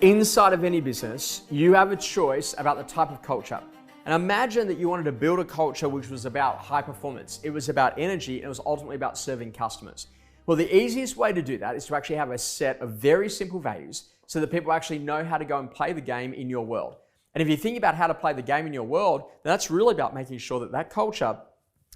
Inside of any business, you have a choice about the type of culture. And imagine that you wanted to build a culture which was about high performance. It was about energy, and it was ultimately about serving customers. Well, the easiest way to do that is to actually have a set of very simple values so that people actually know how to go and play the game in your world. And if you think about how to play the game in your world, then that's really about making sure that that culture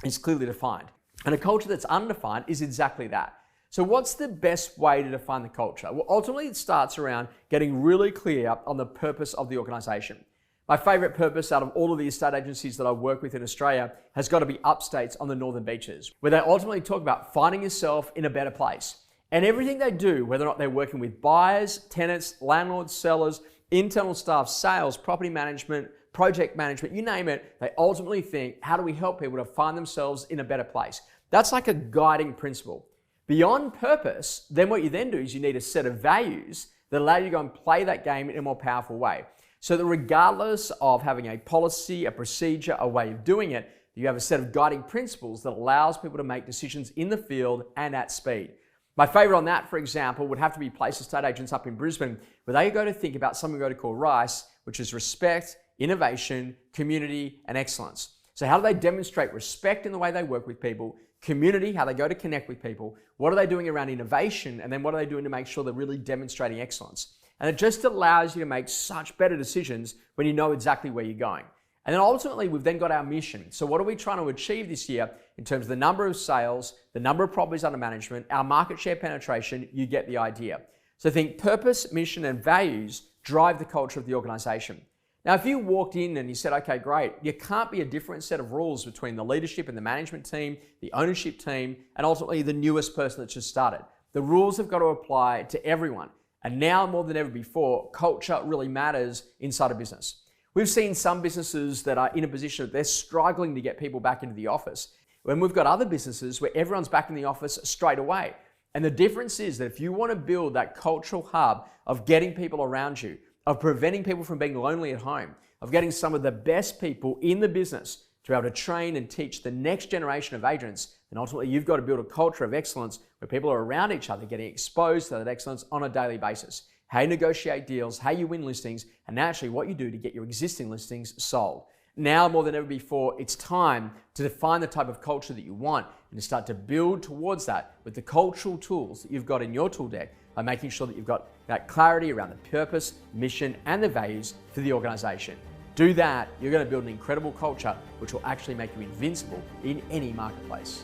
is clearly defined. And a culture that's undefined is exactly that. So what's the best way to define the culture? Well, ultimately it starts around getting really clear on the purpose of the organization. My favorite purpose out of all of the estate agencies that I work with in Australia has got to be upstates on the northern beaches, where they ultimately talk about finding yourself in a better place. And everything they do, whether or not they're working with buyers, tenants, landlords, sellers, internal staff, sales, property management, project management, you name it, they ultimately think, how do we help people to find themselves in a better place? That's like a guiding principle. Beyond purpose, then what you then do is you need a set of values that allow you to go and play that game in a more powerful way. So that regardless of having a policy, a procedure, a way of doing it, you have a set of guiding principles that allows people to make decisions in the field and at speed. My favorite on that, for example, would have to be Place Estate Agents up in Brisbane, where they go to think about something we go to call RICE, which is respect, innovation, community, and excellence. So how do they demonstrate respect in the way they work with people, community, how they go to connect with people, what are they doing around innovation, and then what are they doing to make sure they're really demonstrating excellence? And it just allows you to make such better decisions when you know exactly where you're going. And then ultimately, we've then got our mission. So what are we trying to achieve this year in terms of the number of sales, the number of properties under management, our market share penetration? You get the idea. So think purpose, mission, and values drive the culture of the organization. Now, if you walked in and you said, okay, great, you can't be a different set of rules between the leadership and the management team, the ownership team, and ultimately the newest person that's just started. The rules have got to apply to everyone. And now more than ever before, culture really matters inside a business. We've seen some businesses that are in a position that they're struggling to get people back into the office, when we've got other businesses where everyone's back in the office straight away. And the difference is that if you want to build that cultural hub of getting people around you, of preventing people from being lonely at home, of getting some of the best people in the business to be able to train and teach the next generation of agents, and ultimately you've got to build a culture of excellence where people are around each other, getting exposed to that excellence on a daily basis. How you negotiate deals, how you win listings, and naturally what you do to get your existing listings sold. Now more than ever before, it's time to define the type of culture that you want and to start to build towards that with the cultural tools that you've got in your tool deck by making sure that you've got that clarity around the purpose, mission, and the values for the organization. Do that, you're going to build an incredible culture which will actually make you invincible in any marketplace.